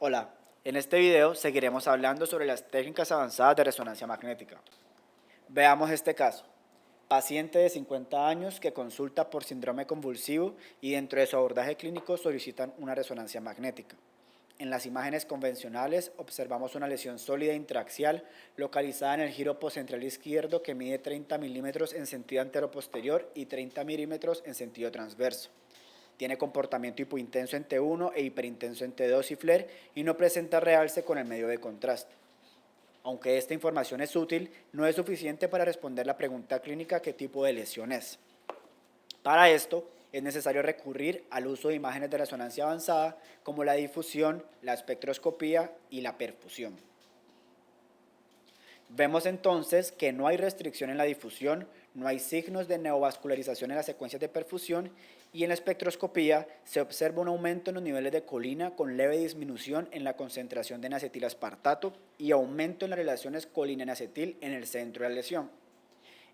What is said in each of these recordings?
Hola, en este video seguiremos hablando sobre las técnicas avanzadas de resonancia magnética. Veamos este caso. Paciente de 50 años que consulta por síndrome convulsivo y dentro de su abordaje clínico solicitan una resonancia magnética. En las imágenes convencionales observamos una lesión sólida intraaxial localizada en el giro poscentral izquierdo que mide 30 milímetros en sentido anteroposterior y 30 milímetros en sentido transverso. Tiene comportamiento hipointenso en T1 e hiperintenso en T2 y FLAIR y no presenta realce con el medio de contraste. Aunque esta información es útil, no es suficiente para responder la pregunta clínica qué tipo de lesión es. Para esto, es necesario recurrir al uso de imágenes de resonancia avanzada como la difusión, la espectroscopía y la perfusión. Vemos entonces que no hay restricción en la difusión, no hay signos de neovascularización en las secuencias de perfusión y en la espectroscopía se observa un aumento en los niveles de colina con leve disminución en la concentración de N-acetilaspartato y aumento en las relaciones colina-N-acetil en el centro de la lesión.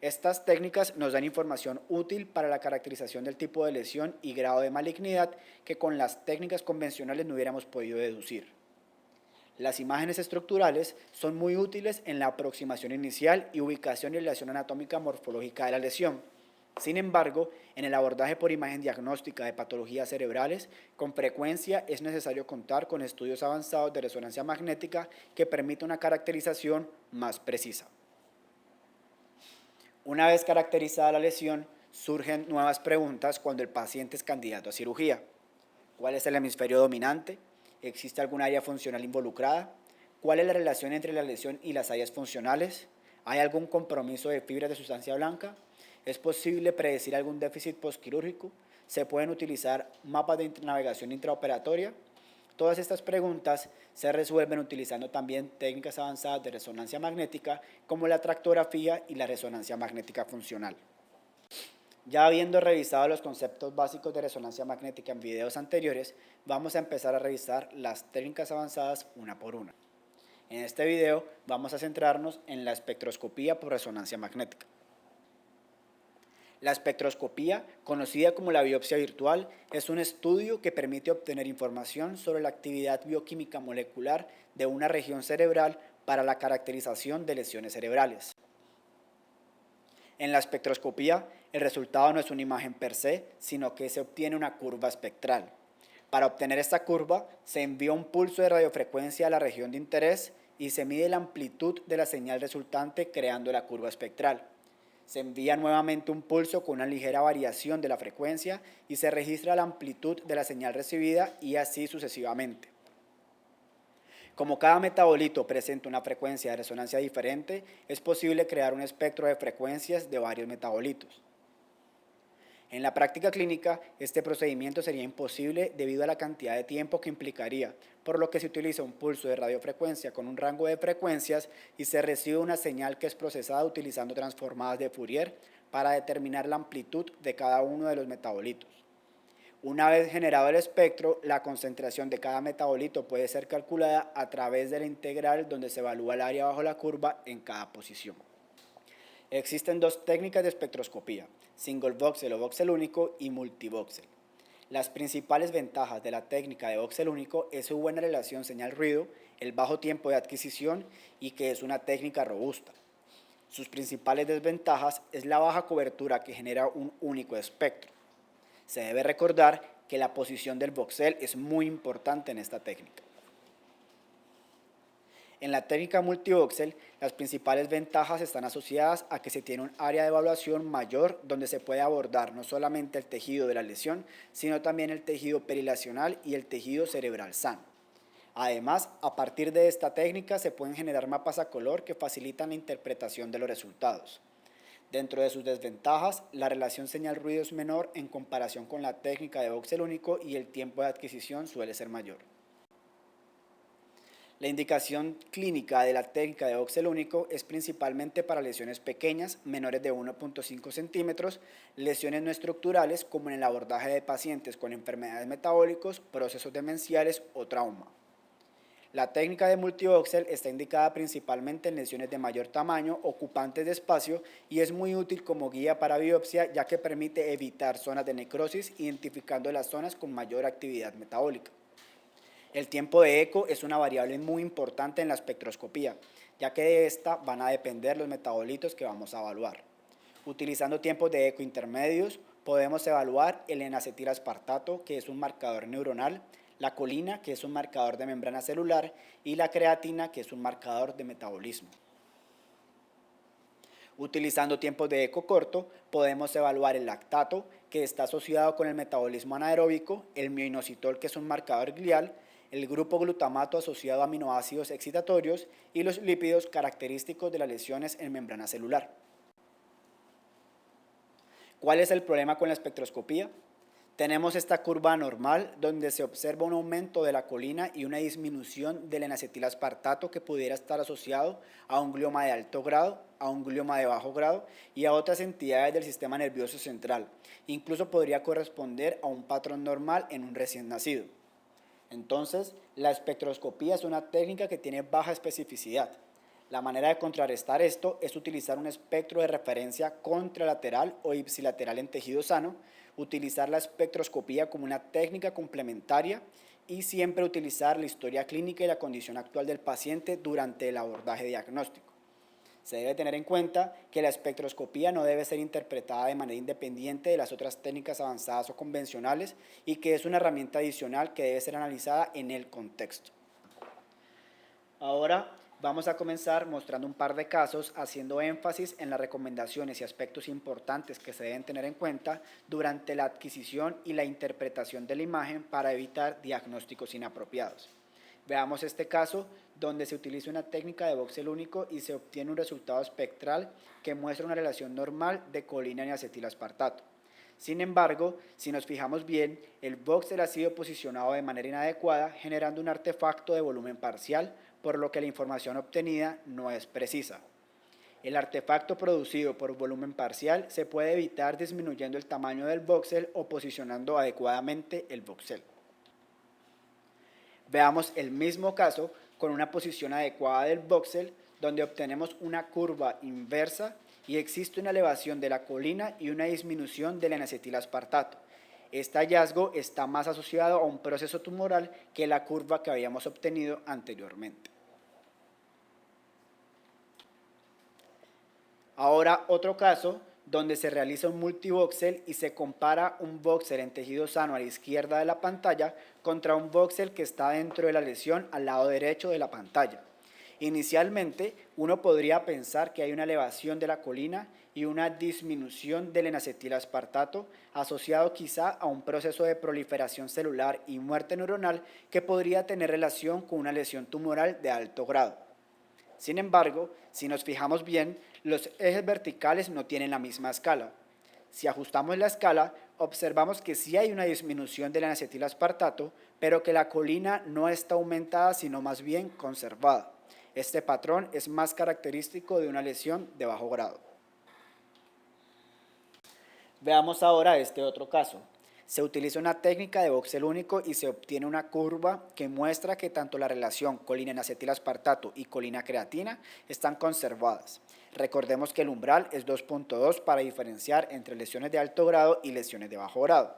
Estas técnicas nos dan información útil para la caracterización del tipo de lesión y grado de malignidad que con las técnicas convencionales no hubiéramos podido deducir. Las imágenes estructurales son muy útiles en la aproximación inicial y ubicación y relación anatómica morfológica de la lesión. Sin embargo, en el abordaje por imagen diagnóstica de patologías cerebrales, con frecuencia es necesario contar con estudios avanzados de resonancia magnética que permitan una caracterización más precisa. Una vez caracterizada la lesión, surgen nuevas preguntas cuando el paciente es candidato a cirugía. ¿Cuál es el hemisferio dominante? ¿Existe algún área funcional involucrada? ¿Cuál es la relación entre la lesión y las áreas funcionales? ¿Hay algún compromiso de fibras de sustancia blanca? ¿Es posible predecir algún déficit postquirúrgico? ¿Se pueden utilizar mapas de navegación intraoperatoria? Todas estas preguntas se resuelven utilizando también técnicas avanzadas de resonancia magnética como la tractografía y la resonancia magnética funcional. Ya habiendo revisado los conceptos básicos de resonancia magnética en videos anteriores, vamos a empezar a revisar las técnicas avanzadas una por una. En este video vamos a centrarnos en la espectroscopía por resonancia magnética. La espectroscopía, conocida como la biopsia virtual, es un estudio que permite obtener información sobre la actividad bioquímica molecular de una región cerebral para la caracterización de lesiones cerebrales. En la espectroscopía, el resultado no es una imagen per se, sino que se obtiene una curva espectral. Para obtener esta curva, se envía un pulso de radiofrecuencia a la región de interés y se mide la amplitud de la señal resultante creando la curva espectral. Se envía nuevamente un pulso con una ligera variación de la frecuencia y se registra la amplitud de la señal recibida y así sucesivamente. Como cada metabolito presenta una frecuencia de resonancia diferente, es posible crear un espectro de frecuencias de varios metabolitos. En la práctica clínica, este procedimiento sería imposible debido a la cantidad de tiempo que implicaría, por lo que se utiliza un pulso de radiofrecuencia con un rango de frecuencias y se recibe una señal que es procesada utilizando transformadas de Fourier para determinar la amplitud de cada uno de los metabolitos. Una vez generado el espectro, la concentración de cada metabolito puede ser calculada a través de la integral donde se evalúa el área bajo la curva en cada posición. Existen dos técnicas de espectroscopía, single voxel o voxel único y multivoxel. Las principales ventajas de la técnica de voxel único es su buena relación señal-ruido, el bajo tiempo de adquisición y que es una técnica robusta. Sus principales desventajas es la baja cobertura que genera un único espectro. Se debe recordar que la posición del voxel es muy importante en esta técnica. En la técnica multivoxel, las principales ventajas están asociadas a que se tiene un área de evaluación mayor donde se puede abordar no solamente el tejido de la lesión, sino también el tejido perilacional y el tejido cerebral sano. Además, a partir de esta técnica se pueden generar mapas a color que facilitan la interpretación de los resultados. Dentro de sus desventajas, la relación señal-ruido es menor en comparación con la técnica de voxel único y el tiempo de adquisición suele ser mayor. La indicación clínica de la técnica de voxel único es principalmente para lesiones pequeñas, menores de 1.5 centímetros, lesiones no estructurales como en el abordaje de pacientes con enfermedades metabólicas, procesos demenciales o trauma. La técnica de multivoxel está indicada principalmente en lesiones de mayor tamaño, ocupantes de espacio y es muy útil como guía para biopsia ya que permite evitar zonas de necrosis identificando las zonas con mayor actividad metabólica. El tiempo de eco es una variable muy importante en la espectroscopía, ya que de esta van a depender los metabolitos que vamos a evaluar. Utilizando tiempos de eco intermedios, podemos evaluar el N-acetilaspartato, que es un marcador neuronal, la colina, que es un marcador de membrana celular, y la creatina, que es un marcador de metabolismo. Utilizando tiempos de eco corto, podemos evaluar el lactato, que está asociado con el metabolismo anaeróbico, el mioinositol, que es un marcador glial, el grupo glutamato asociado a aminoácidos excitatorios y los lípidos característicos de las lesiones en membrana celular. ¿Cuál es el problema con la espectroscopía? Tenemos esta curva normal donde se observa un aumento de la colina y una disminución del N-acetilaspartato que pudiera estar asociado a un glioma de alto grado, a un glioma de bajo grado y a otras entidades del sistema nervioso central. Incluso podría corresponder a un patrón normal en un recién nacido. Entonces, la espectroscopía es una técnica que tiene baja especificidad. La manera de contrarrestar esto es utilizar un espectro de referencia contralateral o ipsilateral en tejido sano, utilizar la espectroscopía como una técnica complementaria y siempre utilizar la historia clínica y la condición actual del paciente durante el abordaje diagnóstico. Se debe tener en cuenta que la espectroscopía no debe ser interpretada de manera independiente de las otras técnicas avanzadas o convencionales y que es una herramienta adicional que debe ser analizada en el contexto. Ahora vamos a comenzar mostrando un par de casos haciendo énfasis en las recomendaciones y aspectos importantes que se deben tener en cuenta durante la adquisición y la interpretación de la imagen para evitar diagnósticos inapropiados. Veamos este caso donde se utiliza una técnica de voxel único y se obtiene un resultado espectral que muestra una relación normal de colina y acetilaspartato. Sin embargo, si nos fijamos bien, el voxel ha sido posicionado de manera inadecuada, generando un artefacto de volumen parcial, por lo que la información obtenida no es precisa. El artefacto producido por volumen parcial se puede evitar disminuyendo el tamaño del voxel o posicionando adecuadamente el voxel. Veamos el mismo caso con una posición adecuada del voxel, donde obtenemos una curva inversa y existe una elevación de la colina y una disminución del N-acetilaspartato. Este hallazgo está más asociado a un proceso tumoral que la curva que habíamos obtenido anteriormente. Ahora otro caso donde se realiza un multivoxel y se compara un voxel en tejido sano a la izquierda de la pantalla contra un voxel que está dentro de la lesión al lado derecho de la pantalla. Inicialmente, uno podría pensar que hay una elevación de la colina y una disminución del N-acetilaspartato asociado quizá a un proceso de proliferación celular y muerte neuronal que podría tener relación con una lesión tumoral de alto grado. Sin embargo, si nos fijamos bien, los ejes verticales no tienen la misma escala. Si ajustamos la escala, observamos que sí hay una disminución del N-acetilaspartato, pero que la colina no está aumentada, sino más bien conservada. Este patrón es más característico de una lesión de bajo grado. Veamos ahora este otro caso. Se utiliza una técnica de voxel único y se obtiene una curva que muestra que tanto la relación colina-N-acetilaspartato y colina-creatina están conservadas. Recordemos que el umbral es 2.2 para diferenciar entre lesiones de alto grado y lesiones de bajo grado.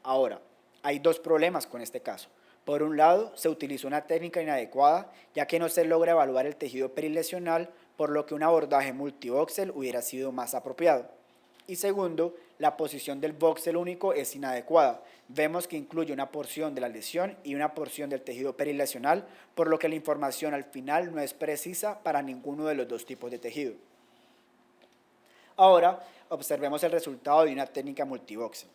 Ahora, hay dos problemas con este caso. Por un lado, se utilizó una técnica inadecuada, ya que no se logra evaluar el tejido perilesional, por lo que un abordaje multivoxel hubiera sido más apropiado. Y segundo, la posición del voxel único es inadecuada. Vemos que incluye una porción de la lesión y una porción del tejido perilesional, por lo que la información al final no es precisa para ninguno de los dos tipos de tejido. Ahora, observemos el resultado de una técnica multivoxel.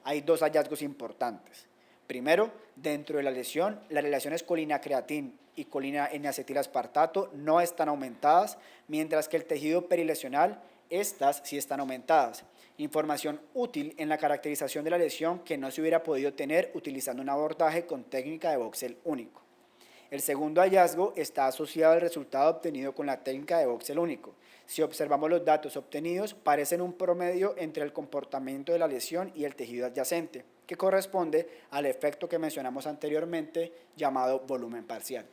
Hay dos hallazgos importantes. Primero, dentro de la lesión, las relaciones colina-creatina y colina-N-acetilaspartato no están aumentadas, mientras que el tejido perilesional, estas sí están aumentadas. Información útil en la caracterización de la lesión que no se hubiera podido tener utilizando un abordaje con técnica de voxel único. El segundo hallazgo está asociado al resultado obtenido con la técnica de voxel único. Si observamos los datos obtenidos, parecen un promedio entre el comportamiento de la lesión y el tejido adyacente, que corresponde al efecto que mencionamos anteriormente llamado volumen parcial.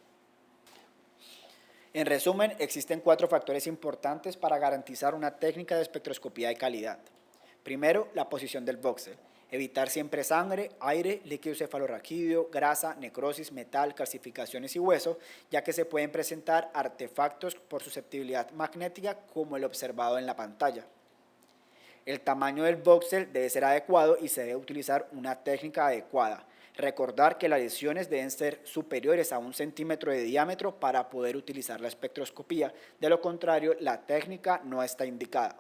En resumen, existen 4 factores importantes para garantizar una técnica de espectroscopía de calidad. Primero, la posición del voxel. Evitar siempre sangre, aire, líquido cefalorraquídeo, grasa, necrosis, metal, calcificaciones y hueso, ya que se pueden presentar artefactos por susceptibilidad magnética como el observado en la pantalla. El tamaño del voxel debe ser adecuado y se debe utilizar una técnica adecuada. Recordar que las lesiones deben ser superiores a 1 centímetro de diámetro para poder utilizar la espectroscopía, de lo contrario la técnica no está indicada.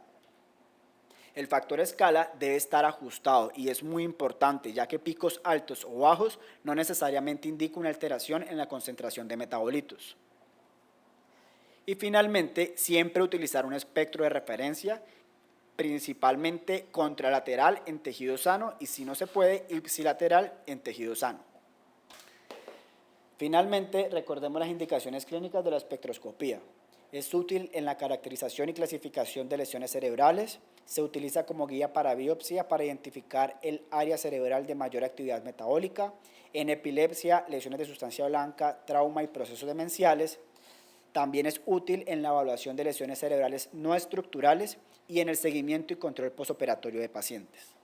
El factor escala debe estar ajustado y es muy importante, ya que picos altos o bajos no necesariamente indican una alteración en la concentración de metabolitos. Y finalmente, siempre utilizar un espectro de referencia, principalmente contralateral en tejido sano y, si no se puede, ipsilateral en tejido sano. Finalmente, recordemos las indicaciones clínicas de la espectroscopía. Es útil en la caracterización y clasificación de lesiones cerebrales. Se utiliza como guía para biopsia para identificar el área cerebral de mayor actividad metabólica. En epilepsia, lesiones de sustancia blanca, trauma y procesos demenciales. También es útil en la evaluación de lesiones cerebrales no estructurales y en el seguimiento y control postoperatorio de pacientes.